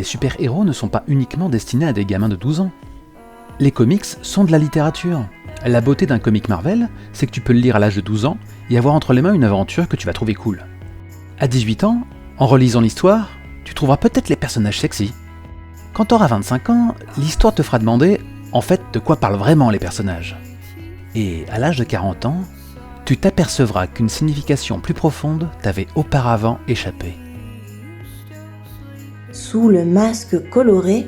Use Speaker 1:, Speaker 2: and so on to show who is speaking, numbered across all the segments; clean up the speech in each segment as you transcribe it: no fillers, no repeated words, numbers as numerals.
Speaker 1: les super-héros ne sont pas uniquement destinés à des gamins de 12 ans. Les comics sont de la littérature. La beauté d'un comic Marvel, c'est que tu peux le lire à l'âge de 12 ans et avoir entre les mains une aventure que tu vas trouver cool. À 18 ans, en relisant l'histoire, tu trouveras peut-être les personnages sexy. Quand tu auras 25 ans, l'histoire te fera demander, en fait, de quoi parlent vraiment les personnages. Et à l'âge de 40 ans, tu t'apercevras qu'une signification plus profonde t'avait auparavant échappé.
Speaker 2: Sous le masque coloré,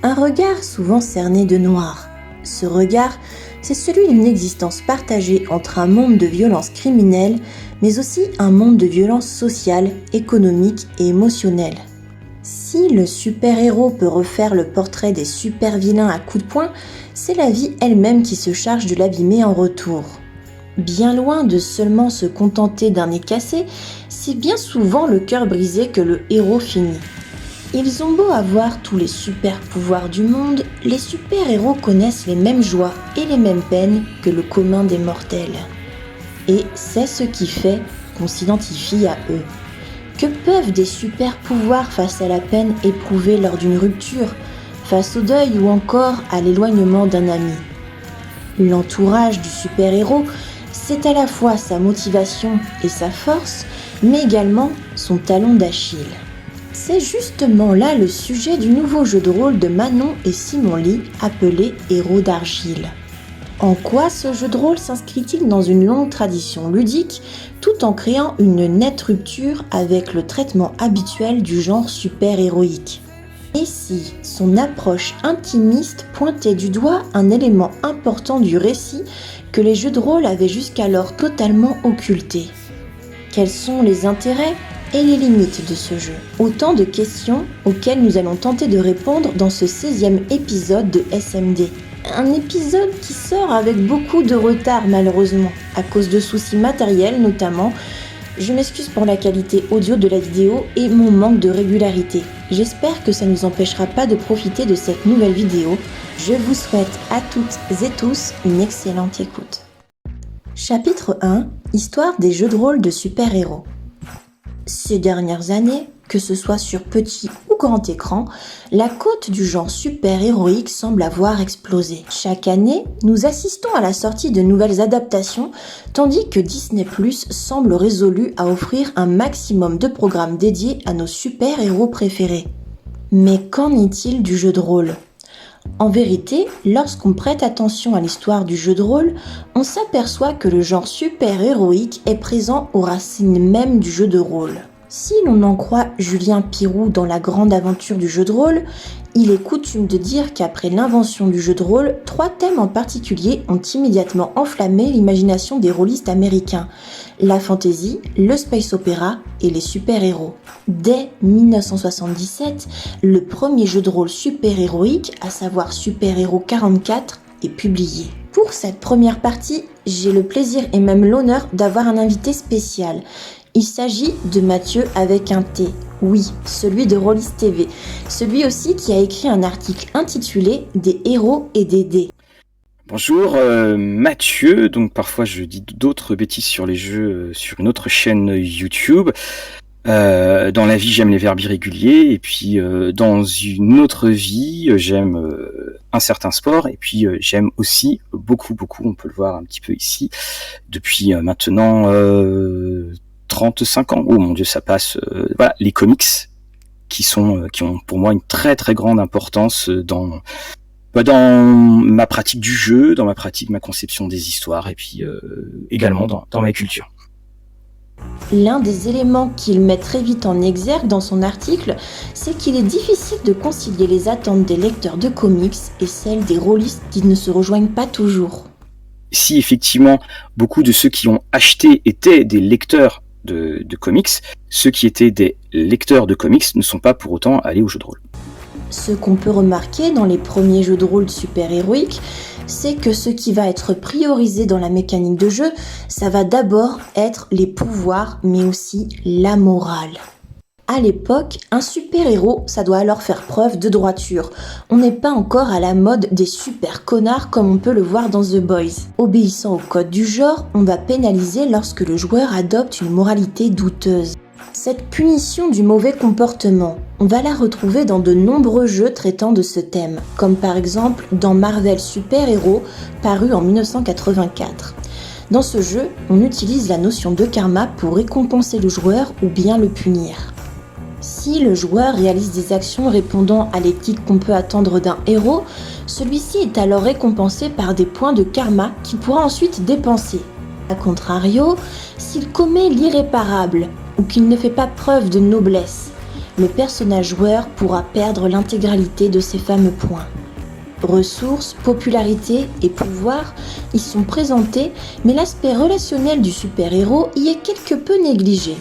Speaker 2: un regard souvent cerné de noir. Ce regard, c'est celui d'une existence partagée entre un monde de violence criminelle, mais aussi un monde de violence sociale, économique et émotionnelle. Si le super-héros peut refaire le portrait des super-vilains à coups de poing, c'est la vie elle-même qui se charge de l'abîmer en retour. Bien loin de seulement se contenter d'un nez cassé, c'est bien souvent le cœur brisé que le héros finit. Ils ont beau avoir tous les super-pouvoirs du monde, les super-héros connaissent les mêmes joies et les mêmes peines que le commun des mortels. Et c'est ce qui fait qu'on s'identifie à eux. Que peuvent des super-pouvoirs face à la peine éprouvée lors d'une rupture, face au deuil ou encore à l'éloignement d'un ami? L'entourage du super-héros, c'est à la fois sa motivation et sa force, mais également son talon d'Achille. C'est justement là le sujet du nouveau jeu de rôle de Manon et Simon Lee, appelé Héros d'Argile. En quoi ce jeu de rôle s'inscrit-il dans une longue tradition ludique, tout en créant une nette rupture avec le traitement habituel du genre super-héroïque? Et si son approche intimiste pointait du doigt un élément important du récit que les jeux de rôle avaient jusqu'alors totalement occulté? Quels sont les intérêts et les limites de ce jeu? Autant de questions auxquelles nous allons tenter de répondre dans ce 16e épisode de SMD. Un épisode qui sort avec beaucoup de retard malheureusement, à cause de soucis matériels notamment. Je m'excuse pour la qualité audio de la vidéo et mon manque de régularité. J'espère que ça ne nous empêchera pas de profiter de cette nouvelle vidéo. Je vous souhaite à toutes et tous une excellente écoute. Chapitre 1. Histoire des jeux de rôle de super-héros. Ces dernières années, que ce soit sur petit ou grand écran, la cote du genre super-héroïque semble avoir explosé. Chaque année, nous assistons à la sortie de nouvelles adaptations, tandis que Disney+ semble résolu à offrir un maximum de programmes dédiés à nos super-héros préférés. Mais qu'en est-il du jeu de rôle ? En vérité, lorsqu'on prête attention à l'histoire du jeu de rôle, on s'aperçoit que le genre super-héroïque est présent aux racines même du jeu de rôle. Si l'on en croit Julien Pirou dans La grande aventure du jeu de rôle, il est coutume de dire qu'après l'invention du jeu de rôle, 3 thèmes en particulier ont immédiatement enflammé l'imagination des rôlistes américains: la fantasy, le space opéra et les super-héros. Dès 1977, le premier jeu de rôle super-héroïque, à savoir Super Héros 44, est publié. Pour cette première partie, j'ai le plaisir et même l'honneur d'avoir un invité spécial. Il s'agit de Mathieu avec un T, oui, celui de Rollis TV, celui aussi qui a écrit un article intitulé « Des héros et des dés ».
Speaker 3: Bonjour, Mathieu, donc parfois je dis d'autres bêtises sur les jeux sur une autre chaîne YouTube. Dans la vie, j'aime les verbes irréguliers, et puis dans une autre vie, j'aime un certain sport, et puis j'aime aussi beaucoup, on peut le voir un petit peu ici, depuis maintenant 35 ans. Oh mon Dieu, ça passe. Voilà, les comics qui ont pour moi une très très grande importance dans ma pratique du jeu, dans ma conception des histoires, et puis également dans ma culture.
Speaker 2: L'un des éléments qu'il met très vite en exergue dans son article, c'est qu'il est difficile de concilier les attentes des lecteurs de comics et celles des rôlistes qui ne se rejoignent pas toujours.
Speaker 3: Si effectivement beaucoup de ceux qui ont acheté étaient des lecteurs de comics, ceux qui étaient des lecteurs de comics ne sont pas pour autant allés au jeu de rôle.
Speaker 2: Ce qu'on peut remarquer dans les premiers jeux de rôle super-héroïques, c'est que ce qui va être priorisé dans la mécanique de jeu, ça va d'abord être les pouvoirs, mais aussi la morale. À l'époque, un super-héros, ça doit alors faire preuve de droiture. On n'est pas encore à la mode des super connards comme on peut le voir dans The Boys. Obéissant au code du genre, on va pénaliser lorsque le joueur adopte une moralité douteuse. Cette punition du mauvais comportement, on va la retrouver dans de nombreux jeux traitant de ce thème, comme par exemple dans Marvel Super Héros, paru en 1984. Dans ce jeu, on utilise la notion de karma pour récompenser le joueur ou bien le punir. Si le joueur réalise des actions répondant à l'éthique qu'on peut attendre d'un héros, celui-ci est alors récompensé par des points de karma qu'il pourra ensuite dépenser. A contrario, s'il commet l'irréparable ou qu'il ne fait pas preuve de noblesse, le personnage joueur pourra perdre l'intégralité de ces fameux points. Ressources, popularité et pouvoir y sont présentés, mais l'aspect relationnel du super-héros y est quelque peu négligé.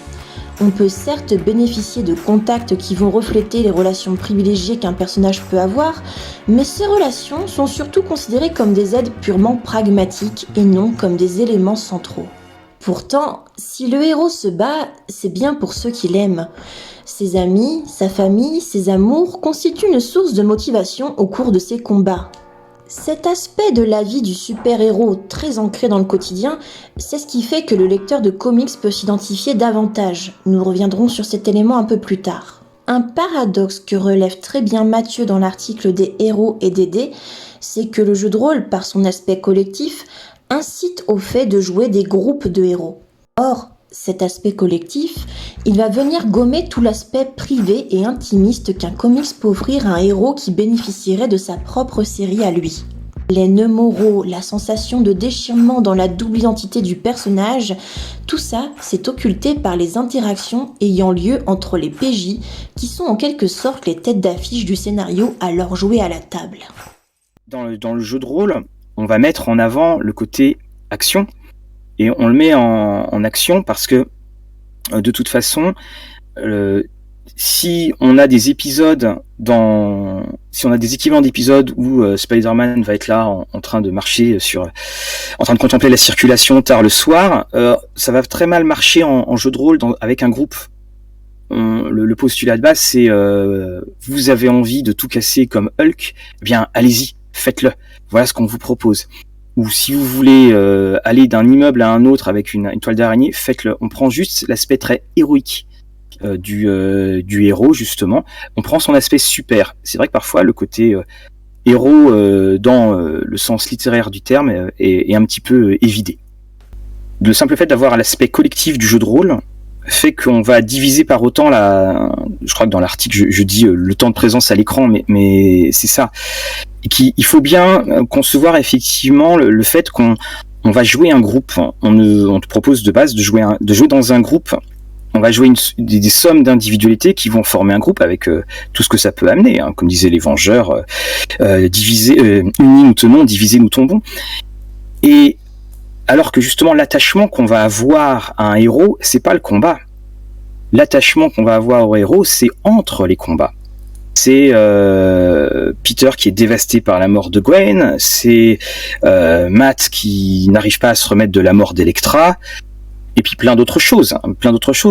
Speaker 2: On peut certes bénéficier de contacts qui vont refléter les relations privilégiées qu'un personnage peut avoir, mais ces relations sont surtout considérées comme des aides purement pragmatiques et non comme des éléments centraux. Pourtant, si le héros se bat, c'est bien pour ceux qu'il aime. Ses amis, sa famille, ses amours constituent une source de motivation au cours de ses combats. Cet aspect de la vie du super-héros très ancré dans le quotidien, c'est ce qui fait que le lecteur de comics peut s'identifier davantage. Nous reviendrons sur cet élément un peu plus tard. Un paradoxe que relève très bien Mathieu dans l'article des héros et des dés, c'est que le jeu de rôle, par son aspect collectif, incite au fait de jouer des groupes de héros. Or, cet aspect collectif, il va venir gommer tout l'aspect privé et intimiste qu'un comics peut offrir à un héros qui bénéficierait de sa propre série à lui. Les nœuds moraux, la sensation de déchirement dans la double identité du personnage, tout ça, c'est occulté par les interactions ayant lieu entre les PJ, qui sont en quelque sorte les têtes d'affiche du scénario alors joué à la table.
Speaker 3: Dans le jeu de rôle, on va mettre en avant le côté action, et on le met en action parce que, de toute façon, si on a des épisodes si on a des équivalents d'épisodes où Spider-Man va être là en train de marcher en train de contempler la circulation tard le soir, ça va très mal marcher en jeu de rôle avec un groupe. Le postulat de base, c'est vous avez envie de tout casser comme Hulk, eh bien allez-y, faites-le. Voilà ce qu'on vous propose. Ou si vous voulez aller d'un immeuble à un autre avec une toile d'araignée, faites-le. On prend juste l'aspect très héroïque du héros, justement. On prend son aspect super. C'est vrai que parfois, le côté héros, dans le sens littéraire du terme, est un petit peu évidé. Le simple fait d'avoir l'aspect collectif du jeu de rôle fait qu'on va diviser par autant je crois que dans l'article, je dis le temps de présence à l'écran, mais c'est ça. Il faut bien concevoir effectivement le fait qu'on va jouer un groupe. On te propose de base de jouer dans un groupe. On va jouer des sommes d'individualités qui vont former un groupe avec tout ce que ça peut amener. Hein. Comme disaient les Vengeurs, unis nous tenons, divisés nous tombons. Et alors que justement l'attachement qu'on va avoir à un héros, c'est pas le combat. L'attachement qu'on va avoir au héros, c'est entre les combats. C'est Peter qui est dévasté par la mort de Gwen, c'est Matt qui n'arrive pas à se remettre de la mort d'Electra, et puis plein d'autres choses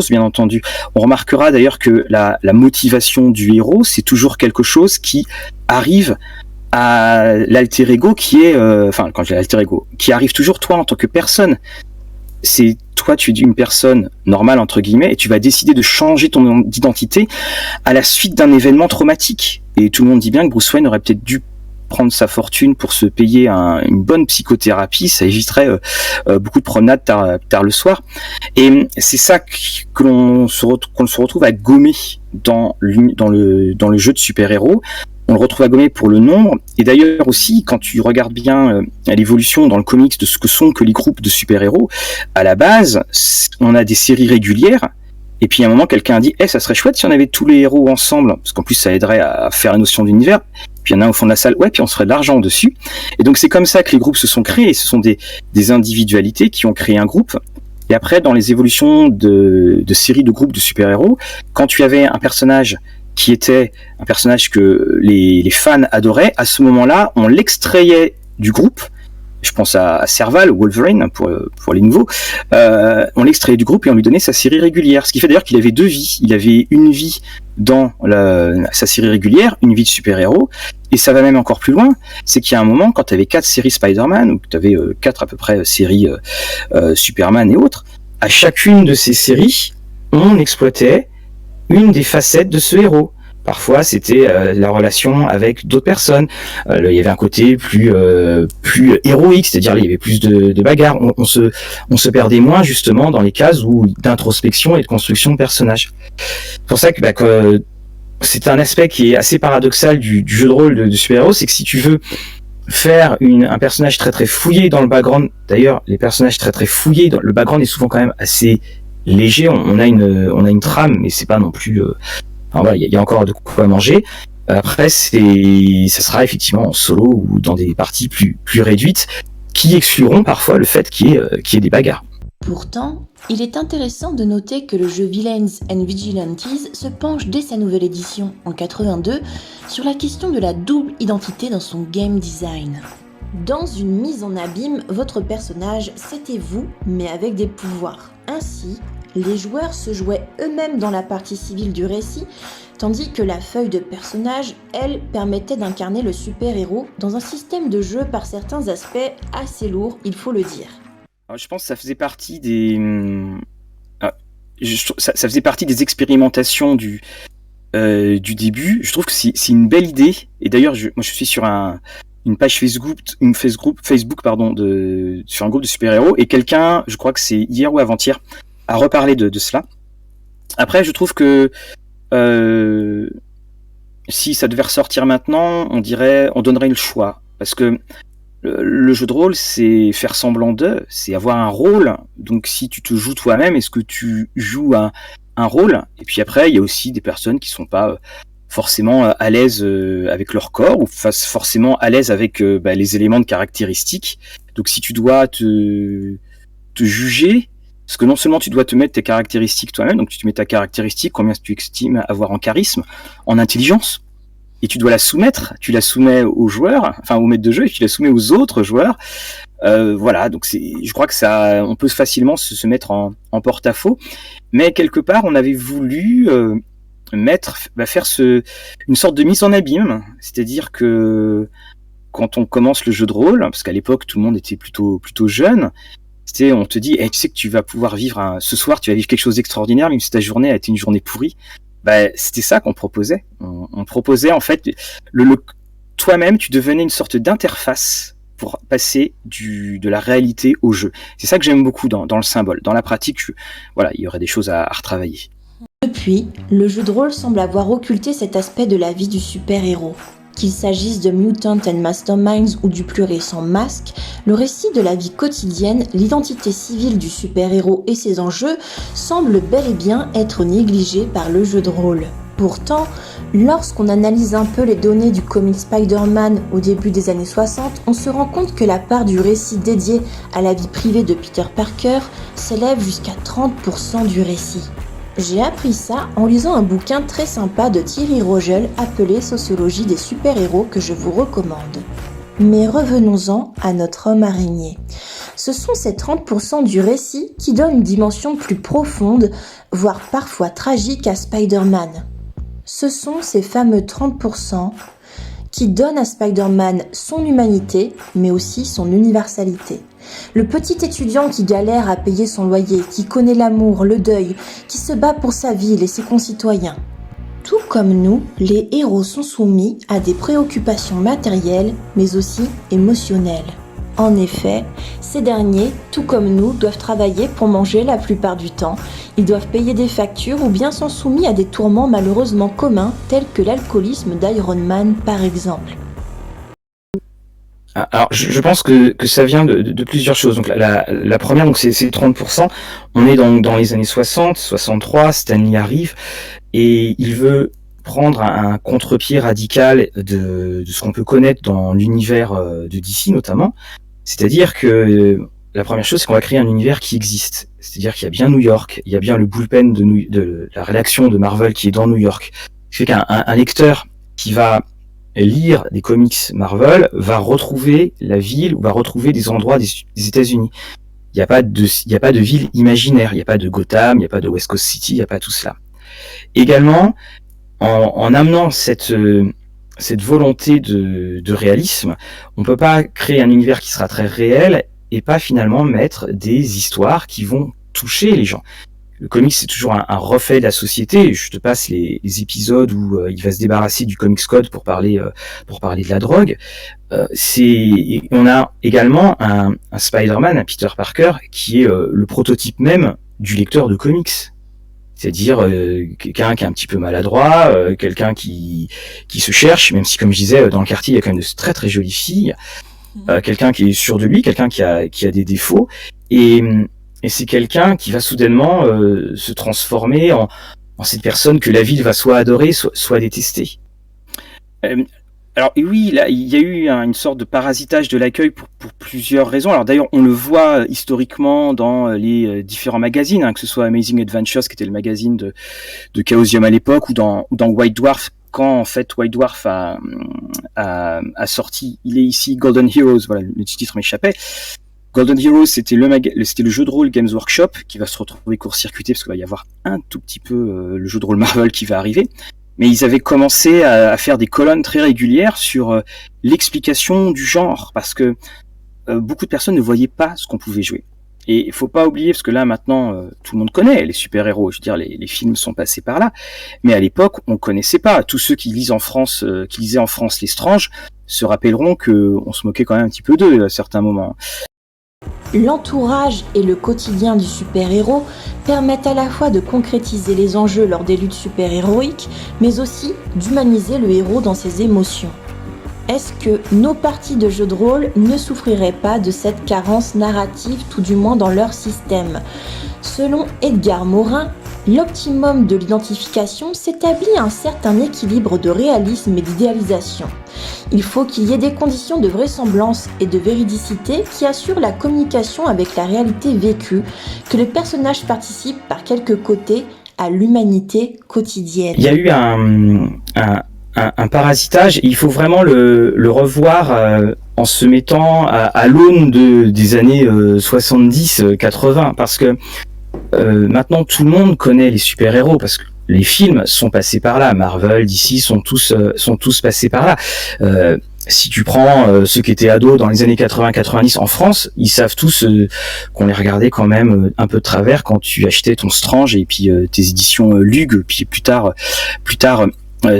Speaker 3: bien entendu. On remarquera d'ailleurs que la motivation du héros, c'est toujours quelque chose qui arrive à l'alter ego qui est, quand je dis l'alter ego, qui arrive toujours toi en tant que personne. C'est toi, tu es une personne normale entre guillemets, et tu vas décider de changer ton identité à la suite d'un événement traumatique. Et tout le monde dit bien que Bruce Wayne aurait peut-être dû prendre sa fortune pour se payer une bonne psychothérapie, ça éviterait beaucoup de promenades tard le soir. Et c'est ça qu'on se retrouve à gommer dans le jeu de super-héros. On le retrouve à gommer pour le nombre, et d'ailleurs aussi, quand tu regardes bien l'évolution dans le comics de ce que sont que les groupes de super-héros, à la base, on a des séries régulières, et puis à un moment, quelqu'un a dit « ça serait chouette si on avait tous les héros ensemble, parce qu'en plus ça aiderait à faire la notion d'univers », puis il y en a un au fond de la salle, puis on se ferait de l'argent dessus. Et donc c'est comme ça que les groupes se sont créés, ce sont des individualités qui ont créé un groupe. Et après, dans les évolutions de séries de groupes de super-héros, quand tu avais un personnage qui était un personnage que les fans adoraient, à ce moment-là, on l'extrayait du groupe. Je pense à Serval, Wolverine, pour les nouveaux. On l'extrayait du groupe et on lui donnait sa série régulière. Ce qui fait d'ailleurs qu'il avait deux vies. Il avait une vie dans sa série régulière, une vie de super-héros. Et ça va même encore plus loin. C'est qu'il y a un moment, quand tu avais 4 séries Spider-Man, ou que tu avais 4 à peu près séries Superman et autres, à chacune de ces séries, on exploitait une des facettes de ce héros. Parfois, c'était la relation avec d'autres personnes. Il y avait un côté plus héroïque, c'est-à-dire il y avait plus de bagarres. On se perdait moins justement dans les cases d'introspection et de construction de personnages. C'est pour ça que c'est un aspect qui est assez paradoxal du jeu de rôle de super-héros, c'est que si tu veux faire un personnage très très fouillé dans le background, d'ailleurs les personnages très très fouillés, le background est souvent quand même assez léger, on a une trame, mais c'est pas non plus... Enfin, voilà, il y a encore de quoi manger. Après, ça sera effectivement en solo ou dans des parties plus réduites, qui excluront parfois le fait qu'il y ait des bagarres.
Speaker 2: Pourtant, il est intéressant de noter que le jeu Villains and Vigilantes se penche dès sa nouvelle édition, en 82, sur la question de la double identité dans son game design. Dans une mise en abîme, votre personnage, c'était vous, mais avec des pouvoirs. Ainsi, les joueurs se jouaient eux-mêmes dans la partie civile du récit, tandis que la feuille de personnage, elle, permettait d'incarner le super-héros dans un système de jeu par certains aspects assez lourd, il faut le dire.
Speaker 3: Alors, je pense que ça faisait partie ça faisait partie des expérimentations du début. Je trouve que c'est une belle idée. Et d'ailleurs, moi, je suis sur une page Facebook, sur un groupe de super-héros, et quelqu'un, je crois que c'est hier ou avant-hier, a reparlé de cela. Après, je trouve que si ça devait ressortir maintenant, on donnerait le choix, parce que le jeu de rôle, c'est faire semblant c'est avoir un rôle. Donc si tu te joues toi-même, est-ce que tu joues un rôle? Et puis après, il y a aussi des personnes qui sont pas forcément à l'aise avec leur corps, ou forcément à l'aise avec les éléments de caractéristiques. Donc si tu dois te juger, parce que non seulement tu dois te mettre tes caractéristiques toi-même, donc tu te mets ta caractéristique, combien tu estimes avoir en charisme, en intelligence, et tu dois la soumettre, tu la soumets aux joueurs, enfin au maître de jeu, et tu la soumets aux autres joueurs. Voilà, donc je crois que on peut facilement se mettre en porte-à-faux, mais quelque part on avait voulu faire une sorte de mise en abîme, c'est-à-dire que quand on commence le jeu de rôle, parce qu'à l'époque tout le monde était plutôt jeune, on te dit, tu sais que tu vas pouvoir vivre ce soir, tu vas vivre quelque chose d'extraordinaire, même si ta journée a été une journée pourrie. C'était ça qu'on proposait. On proposait en fait, toi-même, tu devenais une sorte d'interface pour passer de la réalité au jeu. C'est ça que j'aime beaucoup dans le symbole. Dans la pratique, il y aurait des choses à retravailler.
Speaker 2: Depuis, le jeu de rôle semble avoir occulté cet aspect de la vie du super-héros. Qu'il s'agisse de Mutant and Masterminds ou du plus récent Masque, le récit de la vie quotidienne, l'identité civile du super-héros et ses enjeux semblent bel et bien être négligés par le jeu de rôle. Pourtant, lorsqu'on analyse un peu les données du comic Spider-Man au début des années 60, on se rend compte que la part du récit dédié à la vie privée de Peter Parker s'élève jusqu'à 30% du récit. J'ai appris ça en lisant un bouquin très sympa de Thierry Rogel appelé Sociologie des super-héros que je vous recommande. Mais revenons-en à notre homme araignée. Ce sont ces 30% du récit qui donnent une dimension plus profonde, voire parfois tragique à Spider-Man. Ce sont ces fameux 30% qui donnent à Spider-Man son humanité, mais aussi son universalité. Le petit étudiant qui galère à payer son loyer, qui connaît l'amour, le deuil, qui se bat pour sa ville et ses concitoyens. Tout comme nous, les héros sont soumis à des préoccupations matérielles, mais aussi émotionnelles. En effet, ces derniers, tout comme nous, doivent travailler pour manger la plupart du temps. Ils doivent payer des factures ou bien sont soumis à des tourments malheureusement communs, tels que l'alcoolisme d'Iron Man par exemple.
Speaker 3: Alors, je pense que ça vient de plusieurs choses. Donc, la première, donc c'est 30%. On est dans les années 60, 63, Stanley arrive et il veut prendre un contre-pied radical de ce qu'on peut connaître dans l'univers de DC notamment. C'est-à-dire que la première chose, c'est qu'on va créer un univers qui existe. C'est-à-dire qu'il y a bien New York, il y a bien le bullpen de la rédaction de Marvel qui est dans New York. Ce qui fait qu'un lecteur qui va lire des comics Marvel va retrouver la ville ou va retrouver des endroits des États-Unis. Il n'y a pas de ville imaginaire, il n'y a pas de Gotham, il n'y a pas de West Coast City, il n'y a pas tout cela. Également, en amenant cette volonté de réalisme, on peut pas créer un univers qui sera très réel et pas finalement mettre des histoires qui vont toucher les gens. le comics c'est toujours un reflet de la société. Je te passe les épisodes où il va se débarrasser du Comics Code pour parler de la drogue. On a également un Spider-Man, un Peter Parker, qui est le prototype même du lecteur de comics. C'est-à-dire quelqu'un qui est un petit peu maladroit, quelqu'un qui se cherche, même si, comme je disais, dans le quartier, il y a quand même de très très jolies filles, quelqu'un qui est sûr de lui, quelqu'un qui a des défauts, et c'est quelqu'un qui va soudainement se transformer en cette personne que la ville va soit adorer, soit détester. Alors oui, là, il y a eu une sorte de parasitage de l'accueil pour plusieurs raisons. Alors d'ailleurs, on le voit historiquement dans les différents magazines, que ce soit Amazing Adventures, qui était le magazine de Chaosium à l'époque, ou dans White Dwarf, quand en fait White Dwarf a sorti, il est ici Golden Heroes, voilà, le titre m'échappait. Golden Heroes, c'était le jeu de rôle Games Workshop qui va se retrouver court-circuité parce qu'il va y avoir un tout petit peu le jeu de rôle Marvel qui va arriver. Mais ils avaient commencé à faire des colonnes très régulières sur l'explication du genre, parce que beaucoup de personnes ne voyaient pas ce qu'on pouvait jouer. Et il faut pas oublier, parce que là maintenant tout le monde connaît les super-héros, je veux dire les films sont passés par là, mais à l'époque on connaissait pas. Tous ceux qui lisaient en France Les Stranges se rappelleront que on se moquait quand même un petit peu d'eux à certains moments.
Speaker 2: L'entourage et le quotidien du super-héros permettent à la fois de concrétiser les enjeux lors des luttes super-héroïques, mais aussi d'humaniser le héros dans ses émotions. Est-ce que nos parties de jeux de rôle ne souffriraient pas de cette carence narrative, tout du moins dans leur système ? Selon Edgar Morin, l'optimum de l'identification s'établit à un certain équilibre de réalisme et d'idéalisation. Il faut qu'il y ait des conditions de vraisemblance et de véridicité qui assurent la communication avec la réalité vécue, que le personnage participe par quelques côtés à l'humanité quotidienne.
Speaker 3: Il y a eu un parasitage, et il faut vraiment le revoir en se mettant à l'aune des années 70-80, parce que maintenant tout le monde connaît les super-héros, parce que les films sont passés par là, Marvel, DC sont tous passés par là. Si tu prends ceux qui étaient ados dans les années 80-90 en France, ils savent tous qu'on les regardait quand même un peu de travers quand tu achetais ton Strange et puis tes éditions Lug, puis plus tard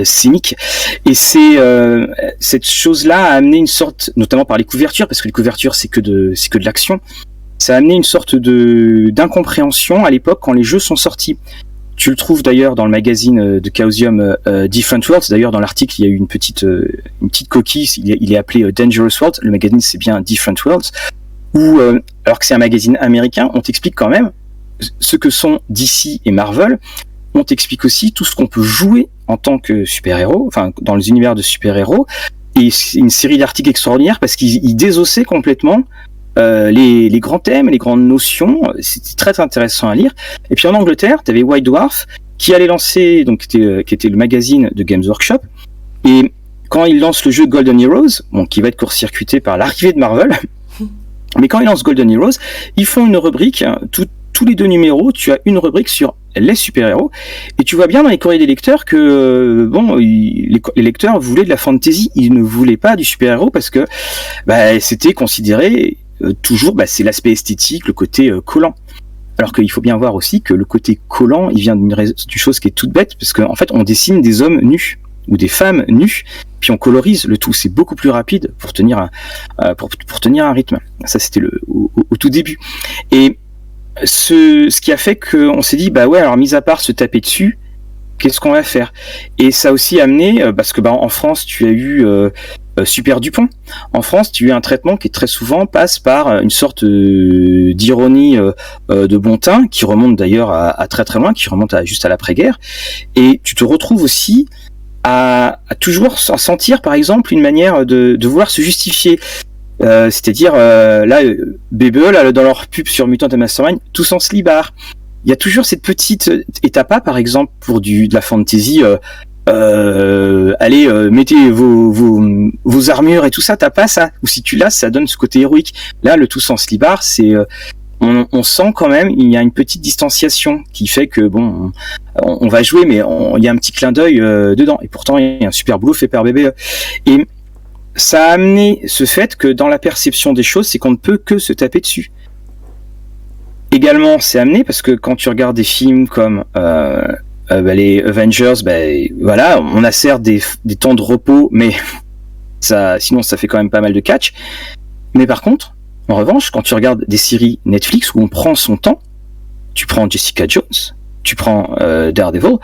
Speaker 3: Scénic. Et cette chose-là a amené une sorte, notamment par les couvertures, parce que les couvertures c'est que de l'action, ça a amené une sorte d'incompréhension à l'époque quand les jeux sont sortis. Tu le trouves d'ailleurs dans le magazine de Chaosium Different Worlds. D'ailleurs, dans l'article, il y a eu une petite coquille. Il est appelé Dangerous Worlds. Le magazine, c'est bien Different Worlds. Où, alors que c'est un magazine américain, on t'explique quand même ce que sont DC et Marvel. On t'explique aussi tout ce qu'on peut jouer en tant que super-héros, enfin dans les univers de super-héros. Et c'est une série d'articles extraordinaires parce qu'ils désossaient complètement les grands thèmes, les grandes notions. C'était très, très intéressant à lire. Et puis en Angleterre, tu avais White Dwarf qui allait lancer, donc qui était le magazine de Games Workshop. Et quand il lance le jeu Golden Heroes, bon, qui va être court-circuité par l'arrivée de Marvel, mais quand ils lancent Golden Heroes, ils font une rubrique, tous les 2 numéros, tu as une rubrique sur les super-héros, et tu vois bien dans les courriers des lecteurs que les lecteurs voulaient de la fantasy, ils ne voulaient pas du super-héros parce que c'était considéré toujours, c'est l'aspect esthétique, le côté collant. Alors qu'il faut bien voir aussi que le côté collant, il vient d'une chose qui est toute bête, parce qu'en fait, on dessine des hommes nus ou des femmes nues, puis on colorise le tout. C'est beaucoup plus rapide pour tenir un rythme. Ça, c'était au tout début. Et ce qui a fait qu'on s'est dit, alors mis à part se taper dessus, qu'est-ce qu'on va faire ? Et ça a aussi amené, parce que en France, tu as eu Super Dupont. En France, tu as eu un traitement qui très souvent passe par une sorte d'ironie de bon teint, qui remonte d'ailleurs à très très loin, qui remonte juste à l'après-guerre. Et tu te retrouves aussi à toujours sentir, par exemple, une manière de vouloir se justifier. C'est-à-dire, là, BBE, là, dans leur pub sur Mutant and Mastermind, tous en slibard. Il y a toujours cette petite... Et t'as pas, par exemple, pour de la fantasy... allez, mettez vos armures et tout ça, t'as pas ça. Ou si tu l'as, ça donne ce côté héroïque. Là, le tout sans slibard, c'est... on sent quand même, il y a une petite distanciation qui fait que, on va jouer, mais il y a un petit clin d'œil dedans. Et pourtant, il y a un super boulot fait par BBE. Et ça a amené ce fait que dans la perception des choses, c'est qu'on ne peut que se taper dessus. Également, c'est amené parce que quand tu regardes des films comme les Avengers, voilà, on a certes des temps de repos, mais sinon ça fait quand même pas mal de catch. Mais par contre, en revanche, quand tu regardes des séries Netflix où on prend son temps, tu prends Jessica Jones, tu prends Daredevil,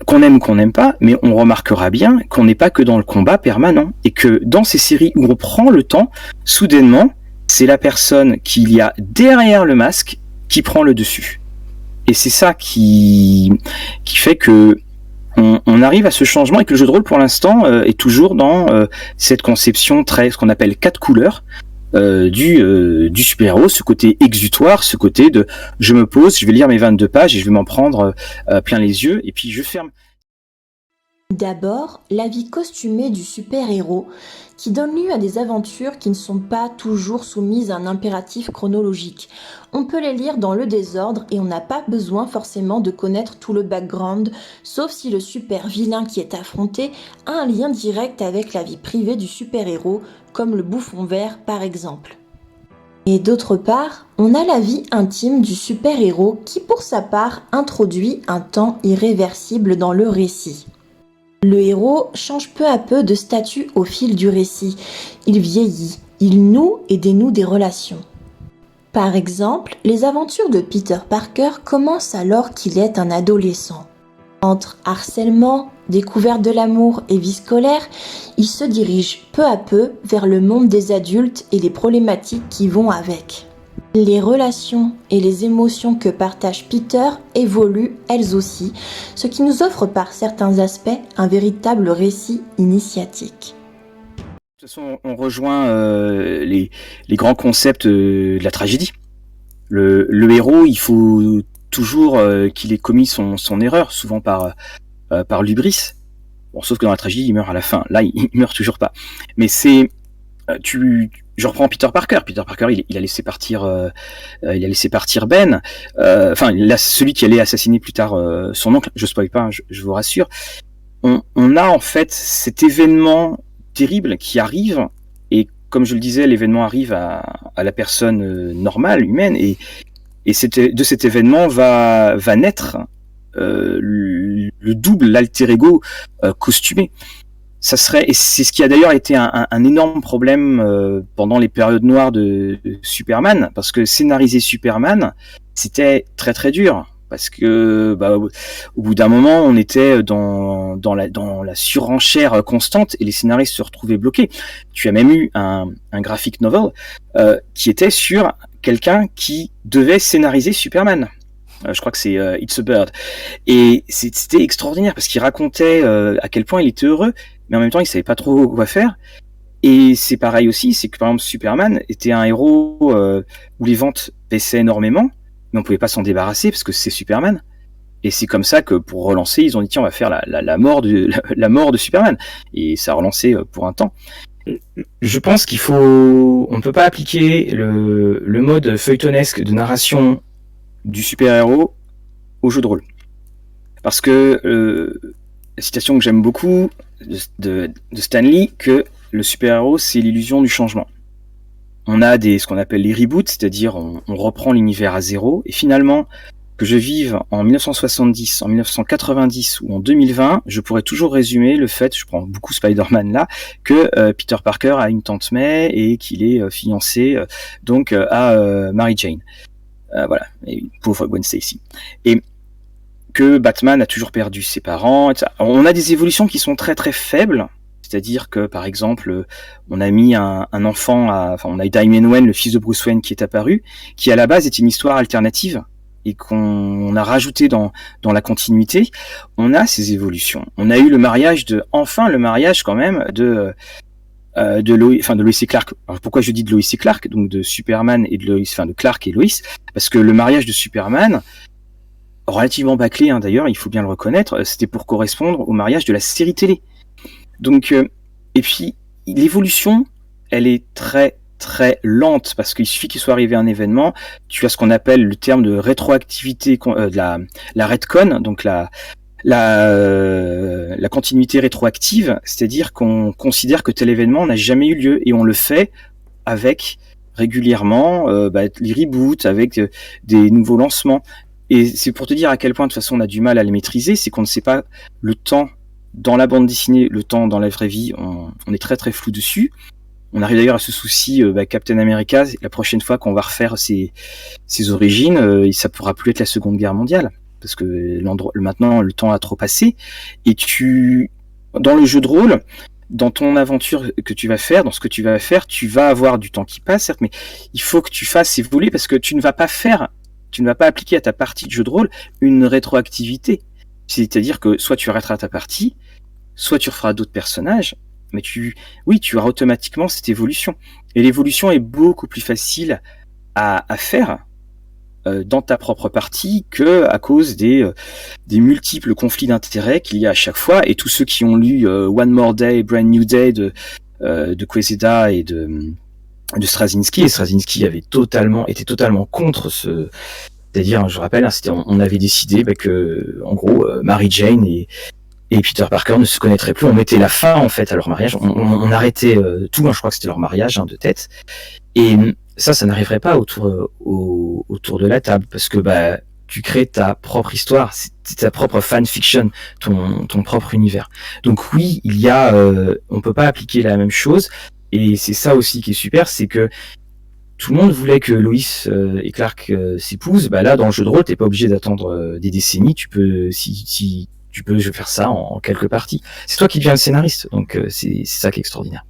Speaker 3: qu'on aime ou qu'on n'aime pas, mais on remarquera bien qu'on n'est pas que dans le combat permanent, et que dans ces séries où on prend le temps, soudainement, c'est la personne qu'il y a derrière le masque qui prend le dessus. Et c'est ça qui fait que on arrive à ce changement, et que le jeu de rôle pour l'instant est toujours dans cette conception ce qu'on appelle 4 couleurs du super-héros, ce côté exutoire, ce côté de je me pose, je vais lire mes 22 pages et je vais m'en prendre plein les yeux, et puis je ferme.
Speaker 2: D'abord, la vie costumée du super-héros, qui donne lieu à des aventures qui ne sont pas toujours soumises à un impératif chronologique. On peut les lire dans le désordre et on n'a pas besoin forcément de connaître tout le background, sauf si le super-vilain qui est affronté a un lien direct avec la vie privée du super-héros, comme le bouffon vert par exemple. Et d'autre part, on a la vie intime du super-héros qui pour sa part introduit un temps irréversible dans le récit. Le héros change peu à peu de statut au fil du récit. Il vieillit, il noue et dénoue des relations. Par exemple, les aventures de Peter Parker commencent alors qu'il est un adolescent. Entre harcèlement, découverte de l'amour et vie scolaire, il se dirige peu à peu vers le monde des adultes et les problématiques qui vont avec. Les relations et les émotions que partage Peter évoluent elles aussi, ce qui nous offre par certains aspects un véritable récit initiatique.
Speaker 3: De toute façon, on rejoint les grands concepts de la tragédie. Le héros, il faut toujours qu'il ait commis son erreur, souvent par l'hubris. Bon, sauf que dans la tragédie, il meurt à la fin. Là, il meurt toujours pas. Mais c'est je reprends Peter Parker. Peter Parker, il a laissé partir, Ben. Celui qui allait assassiner plus tard son oncle. Je spoil pas, je vous rassure. On a en fait cet événement terrible qui arrive, et comme je le disais, l'événement arrive à la personne normale, humaine, et de cet événement va naître le double, l'alter ego costumé. Et c'est ce qui a d'ailleurs été un énorme problème pendant les périodes noires de Superman, parce que scénariser Superman, c'était très très dur, parce que au bout d'un moment, on était dans la surenchère constante et les scénaristes se retrouvaient bloqués. Tu as même eu un graphic novel qui était sur quelqu'un qui devait scénariser Superman. Je crois que c'est It's a Bird. Et c'était extraordinaire parce qu'il racontait à quel point il était heureux, mais en même temps il savait pas trop quoi faire. Et c'est pareil aussi, c'est que par exemple Superman était un héros où les ventes baissaient énormément, mais on pouvait pas s'en débarrasser parce que c'est Superman. Et c'est comme ça que pour relancer, ils ont dit tiens, on va faire la mort de Superman. Et ça a relancé pour un temps. Je pense on ne peut pas appliquer le mode feuilletonesque de narration du super-héros au jeu de rôle. Parce que la citation que j'aime beaucoup de Stan Lee, que le super-héros, c'est l'illusion du changement. On a ce qu'on appelle les reboots, c'est-à-dire on reprend l'univers à zéro, et finalement, que je vive en 1970, en 1990 ou en 2020, je pourrais toujours résumer le fait, je prends beaucoup Spider-Man là, que Peter Parker a une tante May et qu'il est fiancé à Mary Jane. Voilà, et pauvre Gwen Stacy. Et que Batman a toujours perdu ses parents, etc. On a des évolutions qui sont très très faibles, c'est-à-dire que par exemple, on a mis un enfant, on a Damian Wayne, le fils de Bruce Wayne, qui est apparu, qui à la base est une histoire alternative et qu'on a rajouté dans la continuité. On a ces évolutions. On a eu le mariage quand même de Lois et Clark. Alors pourquoi je dis de Lois et Clark, donc de Superman et de Clark et Lois, parce que le mariage de Superman, relativement bâclé d'ailleurs, il faut bien le reconnaître, c'était pour correspondre au mariage de la série télé. Donc et puis l'évolution, elle est très très lente, parce qu'il suffit qu'il soit arrivé un événement, tu as ce qu'on appelle le terme de rétroactivité, de la retcon, donc la continuité rétroactive, c'est-à-dire qu'on considère que tel événement n'a jamais eu lieu et on le fait avec régulièrement les reboots avec des nouveaux lancements. Et c'est pour te dire à quel point de toute façon on a du mal à les maîtriser, c'est qu'on ne sait pas le temps dans la bande dessinée, le temps dans la vraie vie, on est très très flou dessus. On arrive d'ailleurs à ce souci, Captain America, la prochaine fois qu'on va refaire ses origines, ça pourra plus être la Seconde Guerre mondiale, parce que maintenant le temps a trop passé, et dans le jeu de rôle, dans ton aventure que tu vas faire, dans ce que tu vas faire, tu vas avoir du temps qui passe, certes, mais il faut que tu fasses évoluer, parce que tu ne vas pas appliquer à ta partie de jeu de rôle une rétroactivité. C'est-à-dire que soit tu arrêteras ta partie, soit tu referas d'autres personnages, mais tu auras automatiquement cette évolution. Et l'évolution est beaucoup plus facile à faire dans ta propre partie que à cause des multiples conflits d'intérêts qu'il y a à chaque fois. Et tous ceux qui ont lu One More Day, Brand New Day de Quesada et de Straczynski, et Straczynski était totalement contre ce... C'est-à-dire, je rappelle, on avait décidé que, en gros, Mary Jane et Peter Parker ne se connaîtraient plus. On mettait la fin en fait à leur mariage. On arrêtait tout. Je crois que c'était leur mariage de tête. Et ça n'arriverait pas autour de la table, parce que tu crées ta propre histoire, c'est ta propre fanfiction, ton propre univers. Donc oui, on peut pas appliquer la même chose. Et c'est ça aussi qui est super, c'est que tout le monde voulait que Lois et Clark s'épousent. Là, dans le jeu de rôle, t'es pas obligé d'attendre des décennies. Tu peux, si tu peux faire ça en quelques parties. C'est toi qui deviens le scénariste, donc c'est ça qui est extraordinaire.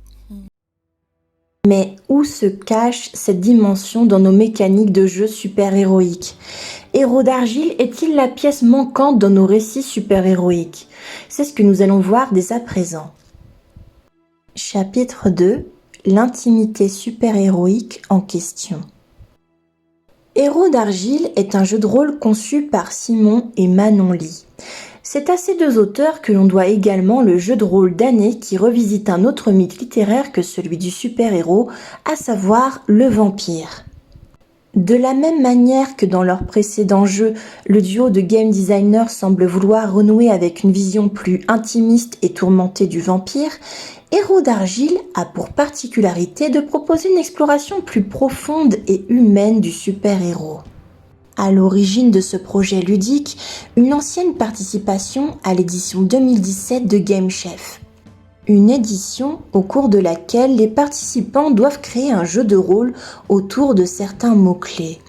Speaker 2: Mais où se cache cette dimension dans nos mécaniques de jeu super-héroïques ? Héros d'argile est-il la pièce manquante dans nos récits super-héroïques ? C'est ce que nous allons voir dès à présent. Chapitre 2 : l'intimité super-héroïque en question. Héros d'argile est un jeu de rôle conçu par Simon et Manon Lee. C'est à ces deux auteurs que l'on doit également le jeu de rôle d'année qui revisite un autre mythe littéraire que celui du super-héros, à savoir le vampire. De la même manière que dans leur précédent jeu, le duo de game designers semble vouloir renouer avec une vision plus intimiste et tourmentée du vampire, Héros d'argile a pour particularité de proposer une exploration plus profonde et humaine du super-héros. À l'origine de ce projet ludique, une ancienne participation à l'édition 2017 de Game Chef. Une édition au cours de laquelle les participants doivent créer un jeu de rôle autour de certains mots-clés.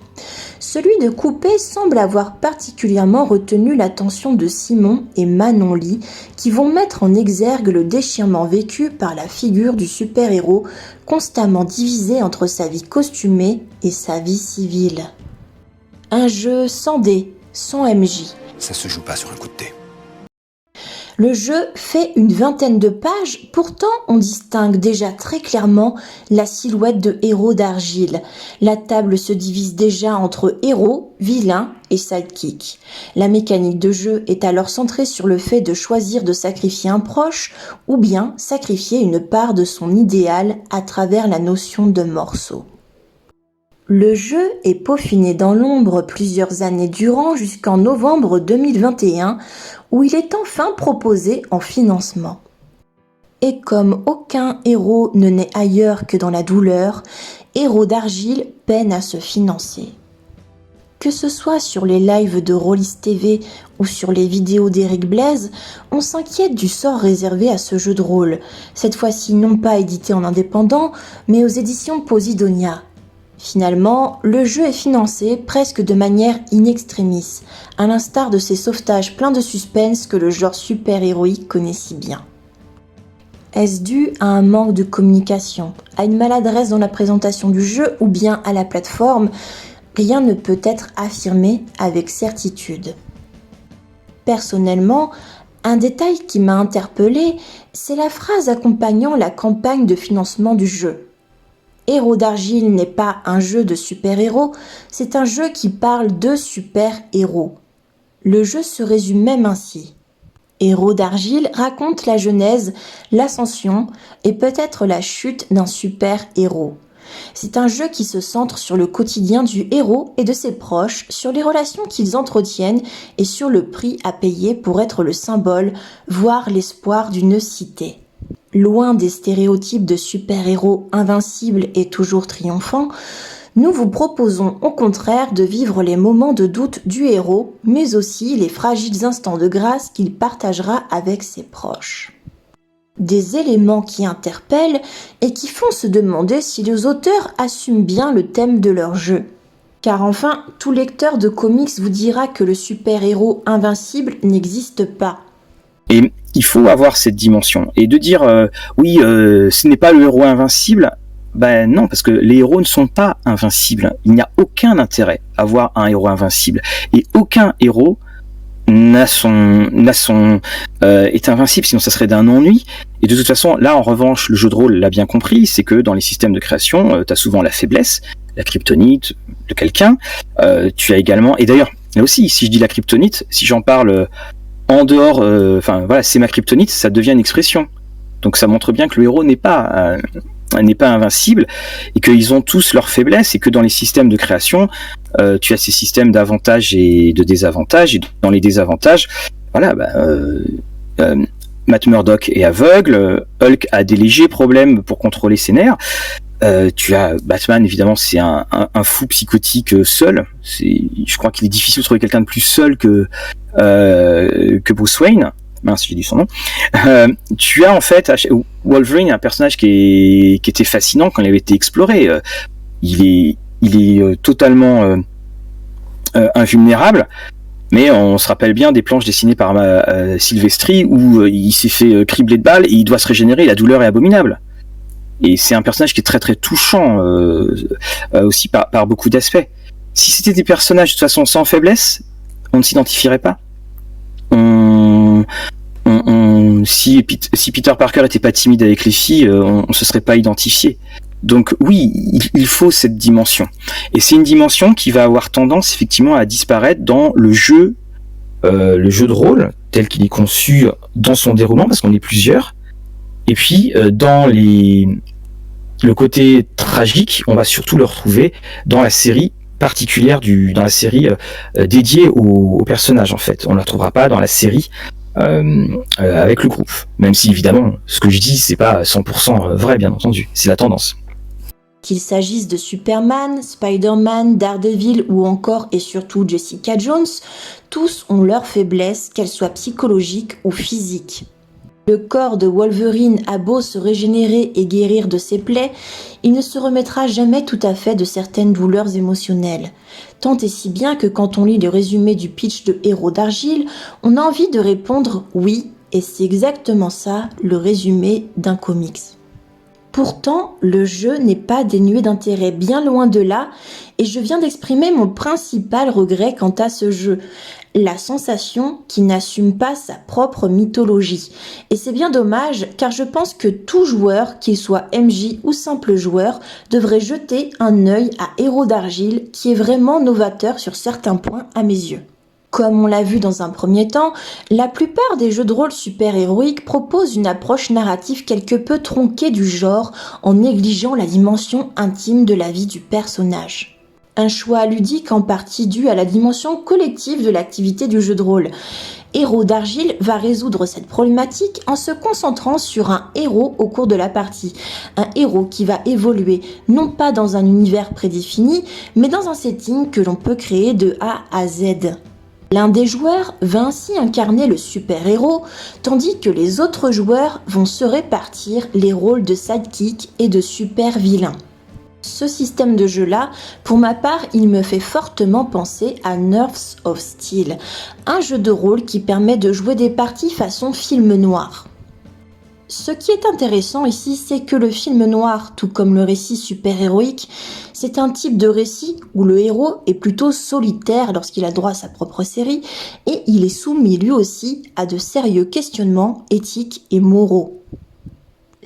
Speaker 2: Celui de Coupé semble avoir particulièrement retenu l'attention de Simon et Manon Lee, qui vont mettre en exergue le déchirement vécu par la figure du super-héros, constamment divisé entre sa vie costumée et sa vie civile. Un jeu sans dés, sans MJ.
Speaker 4: Ça se joue pas sur un coup de thé.
Speaker 2: Le jeu fait une vingtaine de pages, pourtant on distingue déjà très clairement la silhouette de Héros d'argile. La table se divise déjà entre héros, vilains et sidekick. La mécanique de jeu est alors centrée sur le fait de choisir de sacrifier un proche ou bien sacrifier une part de son idéal à travers la notion de morceau. Le jeu est peaufiné dans l'ombre plusieurs années durant jusqu'en novembre 2021 où il est enfin proposé en financement. Et comme aucun héros ne naît ailleurs que dans la douleur, Héros d'argile peine à se financer. Que ce soit sur les lives de Rollis TV ou sur les vidéos d'Eric Blaise, on s'inquiète du sort réservé à ce jeu de rôle, cette fois-ci non pas édité en indépendant, mais aux éditions Posidonia. Finalement, le jeu est financé presque de manière in extremis, à l'instar de ces sauvetages pleins de suspense que le genre super-héroïque connaît si bien. Est-ce dû à un manque de communication, à une maladresse dans la présentation du jeu ou bien à la plateforme ? Rien ne peut être affirmé avec certitude. Personnellement, un détail qui m'a interpellée, c'est la phrase accompagnant la campagne de financement du jeu. Héros d'argile n'est pas un jeu de super-héros, c'est un jeu qui parle de super-héros. Le jeu se résume même ainsi. Héros d'argile raconte la genèse, l'ascension et peut-être la chute d'un super-héros. C'est un jeu qui se centre sur le quotidien du héros et de ses proches, sur les relations qu'ils entretiennent et sur le prix à payer pour être le symbole, voire l'espoir d'une cité. Loin des stéréotypes de super-héros invincibles et toujours triomphants, nous vous proposons au contraire de vivre les moments de doute du héros, mais aussi les fragiles instants de grâce qu'il partagera avec ses proches. Des éléments qui interpellent et qui font se demander si les auteurs assument bien le thème de leur jeu. Car enfin, tout lecteur de comics vous dira que le super-héros invincible n'existe pas.
Speaker 3: Et il faut avoir cette dimension. Et de dire, ce n'est pas le héros invincible, ben non, parce que les héros ne sont pas invincibles. Il n'y a aucun intérêt à avoir un héros invincible. Et aucun héros est invincible, sinon ça serait d'un ennui. Et de toute façon, là en revanche, le jeu de rôle l'a bien compris, c'est que dans les systèmes de création, tu as souvent la faiblesse, la kryptonite de quelqu'un. Tu as également, et d'ailleurs, là aussi, si je dis la kryptonite, si j'en parle en dehors, c'est ma kryptonite, ça devient une expression. Donc ça montre bien que le héros n'est pas invincible et qu'ils ont tous leurs faiblesses et que dans les systèmes de création, tu as ces systèmes d'avantages et de désavantages. Et dans les désavantages, Matt Murdock est aveugle, Hulk a des légers problèmes pour contrôler ses nerfs. Tu as Batman, évidemment, c'est un fou psychotique seul. Je crois qu'il est difficile de trouver quelqu'un de plus seul que Bruce Wayne. Mince, j'ai dit son nom. Tu as en fait Wolverine, un personnage qui était fascinant quand il avait été exploré. Il est totalement invulnérable. Mais on se rappelle bien des planches dessinées par Silvestri où il s'est fait cribler de balles et il doit se régénérer. La douleur est abominable. Et c'est un personnage qui est très très touchant aussi par beaucoup d'aspects. Si c'était des personnages de toute façon sans faiblesse, on ne s'identifierait pas. Si Peter Parker était pas timide avec les filles, on se serait pas identifié. Donc oui, il faut cette dimension. Et c'est une dimension qui va avoir tendance effectivement à disparaître dans le jeu de rôle tel qu'il est conçu dans son déroulement, parce qu'on est plusieurs. Et puis dans le côté tragique, on va surtout le retrouver dans la série particulière dans la série dédiée au personnage en fait. On ne la trouvera pas dans la série avec le groupe. Même si évidemment, ce que je dis, c'est pas 100% vrai, bien entendu. C'est la tendance.
Speaker 2: Qu'il s'agisse de Superman, Spider-Man, Daredevil ou encore et surtout Jessica Jones, tous ont leurs faiblesses, qu'elles soient psychologiques ou physiques. Le corps de Wolverine a beau se régénérer et guérir de ses plaies, il ne se remettra jamais tout à fait de certaines douleurs émotionnelles. Tant et si bien que quand on lit le résumé du pitch de Héros d'Argile, on a envie de répondre oui, et c'est exactement ça le résumé d'un comics. Pourtant, le jeu n'est pas dénué d'intérêt, bien loin de là, et je viens d'exprimer mon principal regret quant à ce jeu. La sensation qu'il n'assume pas sa propre mythologie. Et c'est bien dommage, car je pense que tout joueur, qu'il soit MJ ou simple joueur, devrait jeter un œil à Héros d'Argile, qui est vraiment novateur sur certains points à mes yeux. Comme on l'a vu dans un premier temps, la plupart des jeux de rôle super-héroïques proposent une approche narrative quelque peu tronquée du genre, en négligeant la dimension intime de la vie du personnage. Un choix ludique en partie dû à la dimension collective de l'activité du jeu de rôle. Héros d'Argile va résoudre cette problématique en se concentrant sur un héros au cours de la partie. Un héros qui va évoluer non pas dans un univers prédéfini, mais dans un setting que l'on peut créer de A à Z. L'un des joueurs va ainsi incarner le super-héros, tandis que les autres joueurs vont se répartir les rôles de sidekick et de super-vilain. Ce système de jeu-là, pour ma part, il me fait fortement penser à Nerves of Steel, un jeu de rôle qui permet de jouer des parties façon film noir. Ce qui est intéressant ici, c'est que le film noir, tout comme le récit super-héroïque, c'est un type de récit où le héros est plutôt solitaire lorsqu'il a droit à sa propre série, et il est soumis lui aussi à de sérieux questionnements éthiques et moraux.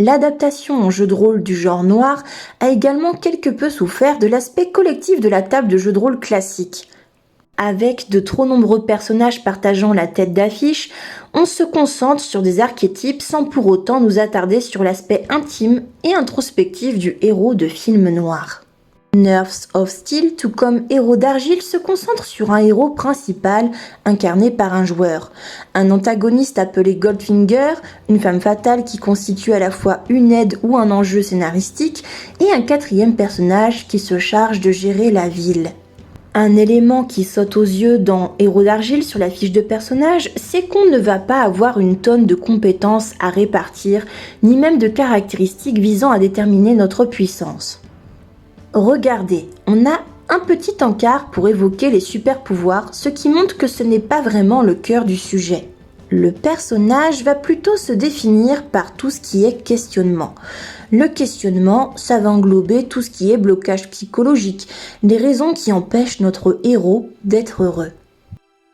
Speaker 2: L'adaptation en jeu de rôle du genre noir a également quelque peu souffert de l'aspect collectif de la table de jeu de rôle classique. Avec de trop nombreux personnages partageant la tête d'affiche, on se concentre sur des archétypes sans pour autant nous attarder sur l'aspect intime et introspectif du héros de film noir. Nerves of Steel, tout comme Héros d'Argile, se concentre sur un héros principal incarné par un joueur. Un antagoniste appelé Goldfinger, une femme fatale qui constitue à la fois une aide ou un enjeu scénaristique, et un quatrième personnage qui se charge de gérer la ville. Un élément qui saute aux yeux dans Héros d'Argile sur la fiche de personnage, c'est qu'on ne va pas avoir une tonne de compétences à répartir, ni même de caractéristiques visant à déterminer notre puissance. Regardez, on a un petit encart pour évoquer les super pouvoirs, ce qui montre que ce n'est pas vraiment le cœur du sujet. Le personnage va plutôt se définir par tout ce qui est questionnement. Le questionnement, ça va englober tout ce qui est blocage psychologique, les raisons qui empêchent notre héros d'être heureux.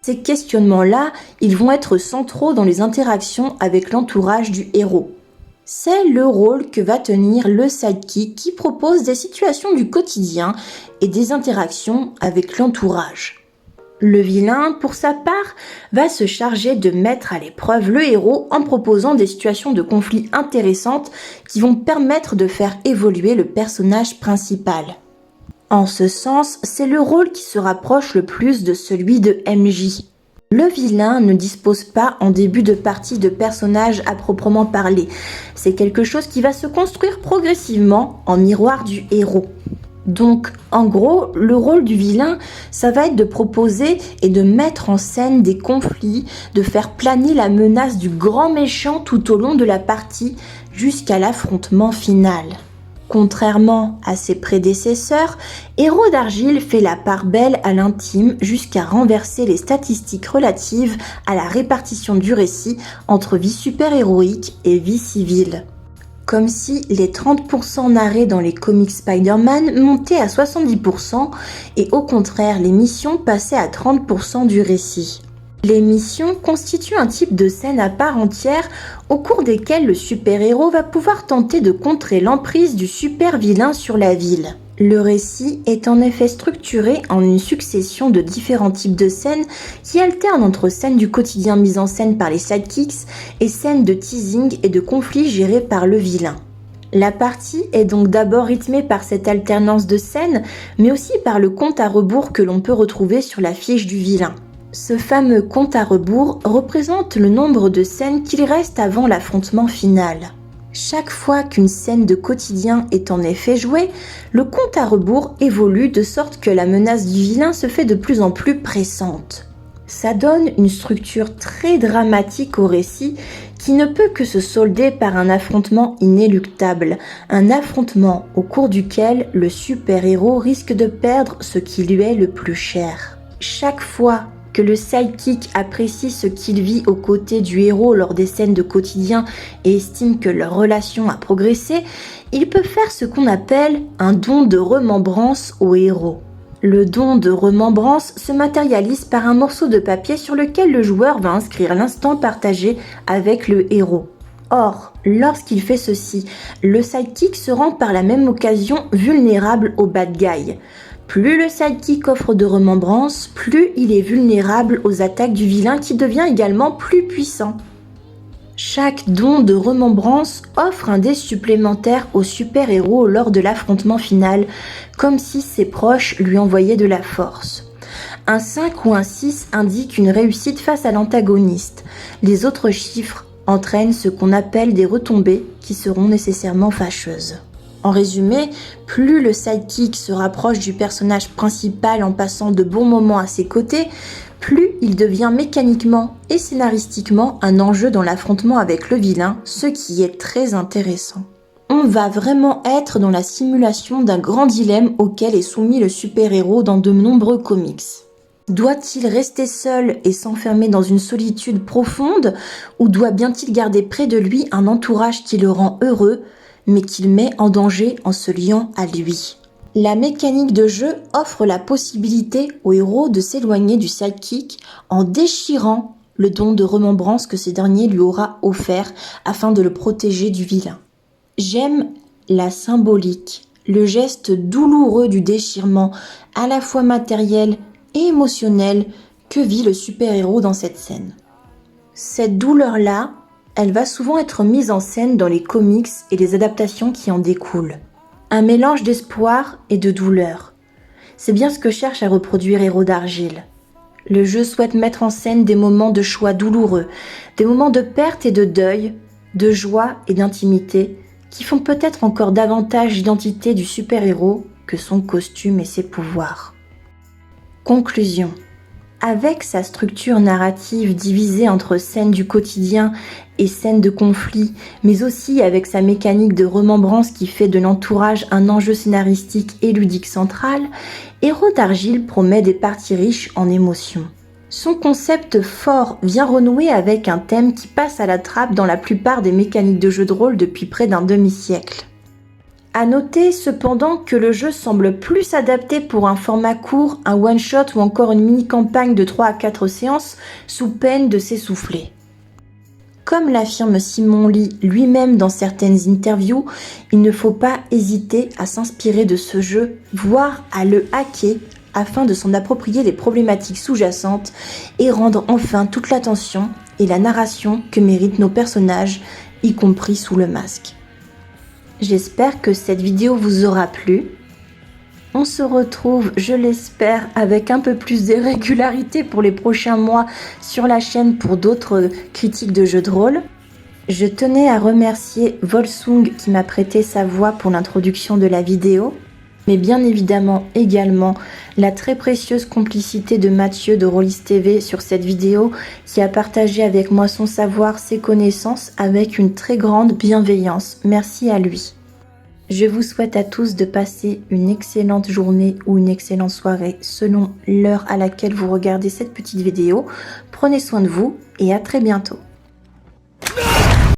Speaker 2: Ces questionnements-là, ils vont être centraux dans les interactions avec l'entourage du héros. C'est le rôle que va tenir le sidekick qui propose des situations du quotidien et des interactions avec l'entourage. Le vilain, pour sa part, va se charger de mettre à l'épreuve le héros en proposant des situations de conflit intéressantes qui vont permettre de faire évoluer le personnage principal. En ce sens, c'est le rôle qui se rapproche le plus de celui de MJ. Le vilain ne dispose pas en début de partie de personnage à proprement parler. C'est quelque chose qui va se construire progressivement en miroir du héros. Donc, en gros, le rôle du vilain, ça va être de proposer et de mettre en scène des conflits, de faire planer la menace du grand méchant tout au long de la partie jusqu'à l'affrontement final. Contrairement à ses prédécesseurs, Héros d'Argile fait la part belle à l'intime jusqu'à renverser les statistiques relatives à la répartition du récit entre vie super-héroïque et vie civile. Comme si les 30% narrés dans les comics Spider-Man montaient à 70% et au contraire les missions passaient à 30% du récit. Les missions constituent un type de scène à part entière au cours desquelles le super-héros va pouvoir tenter de contrer l'emprise du super-vilain sur la ville. Le récit est en effet structuré en une succession de différents types de scènes qui alternent entre scènes du quotidien mises en scène par les sidekicks et scènes de teasing et de conflits gérés par le vilain. La partie est donc d'abord rythmée par cette alternance de scènes, mais aussi par le compte à rebours que l'on peut retrouver sur la fiche du vilain. Ce fameux compte à rebours représente le nombre de scènes qu'il reste avant l'affrontement final. Chaque fois qu'une scène de quotidien est en effet jouée, le compte à rebours évolue de sorte que la menace du vilain se fait de plus en plus pressante. Ça donne une structure très dramatique au récit qui ne peut que se solder par un affrontement inéluctable, un affrontement au cours duquel le super-héros risque de perdre ce qui lui est le plus cher. Chaque fois que le sidekick apprécie ce qu'il vit aux côtés du héros lors des scènes de quotidien et estime que leur relation a progressé, il peut faire ce qu'on appelle un don de remembrance au héros. Le don de remembrance se matérialise par un morceau de papier sur lequel le joueur va inscrire l'instant partagé avec le héros. Or, lorsqu'il fait ceci, le sidekick se rend par la même occasion vulnérable au bad guy. Plus le sidekick offre de remembrance, plus il est vulnérable aux attaques du vilain qui devient également plus puissant. Chaque don de remembrance offre un dé supplémentaire au super-héros lors de l'affrontement final, comme si ses proches lui envoyaient de la force. Un 5 ou un 6 indique une réussite face à l'antagoniste. Les autres chiffres entraînent ce qu'on appelle des retombées qui seront nécessairement fâcheuses. En résumé, plus le sidekick se rapproche du personnage principal en passant de bons moments à ses côtés, plus il devient mécaniquement et scénaristiquement un enjeu dans l'affrontement avec le vilain, ce qui est très intéressant. On va vraiment être dans la simulation d'un grand dilemme auquel est soumis le super-héros dans de nombreux comics. Doit-il rester seul et s'enfermer dans une solitude profonde, ou doit bien-il garder près de lui un entourage qui le rend heureux, mais qu'il met en danger en se liant à lui? La mécanique de jeu offre la possibilité au héros de s'éloigner du sidekick en déchirant le don de remembrance que ce dernier lui aura offert afin de le protéger du vilain. J'aime la symbolique, le geste douloureux du déchirement, à la fois matériel et émotionnel, que vit le super-héros dans cette scène. Cette douleur-là, elle va souvent être mise en scène dans les comics et les adaptations qui en découlent. un mélange d'espoir et de douleur. C'est bien ce que cherche à reproduire Héros d'Argile. Le jeu souhaite mettre en scène des moments de choix douloureux, des moments de perte et de deuil, de joie et d'intimité, qui font peut-être encore davantage l'identité du super-héros que son costume et ses pouvoirs. Conclusion. Avec sa structure narrative divisée entre scènes du quotidien et scènes de conflit, mais aussi avec sa mécanique de remembrance qui fait de l'entourage un enjeu scénaristique et ludique central, Héros d'Argile promet des parties riches en émotions. Son concept fort vient renouer avec un thème qui passe à la trappe dans la plupart des mécaniques de jeu de rôle depuis près d'un demi-siècle. À noter cependant que le jeu semble plus adapté pour un format court, un one-shot ou encore une mini-campagne de 3 à 4 séances sous peine de s'essouffler. Comme l'affirme Simon Lee lui-même dans certaines interviews, il ne faut pas hésiter à s'inspirer de ce jeu, voire à le hacker afin de s'en approprier les problématiques sous-jacentes et rendre enfin toute l'attention et la narration que méritent nos personnages, y compris sous le masque. J'espère que cette vidéo vous aura plu. On se retrouve, je l'espère, avec un peu plus de régularité pour les prochains mois sur la chaîne pour d'autres critiques de jeux de rôle. Je tenais à remercier Volsung qui m'a prêté sa voix pour l'introduction de la vidéo, mais bien évidemment également la très précieuse complicité de Mathieu de Rollis TV sur cette vidéo qui a partagé avec moi son savoir, ses connaissances avec une très grande bienveillance. Merci à lui. Je vous souhaite à tous de passer une excellente journée ou une excellente soirée selon l'heure à laquelle vous regardez cette petite vidéo. Prenez soin de vous et à très bientôt.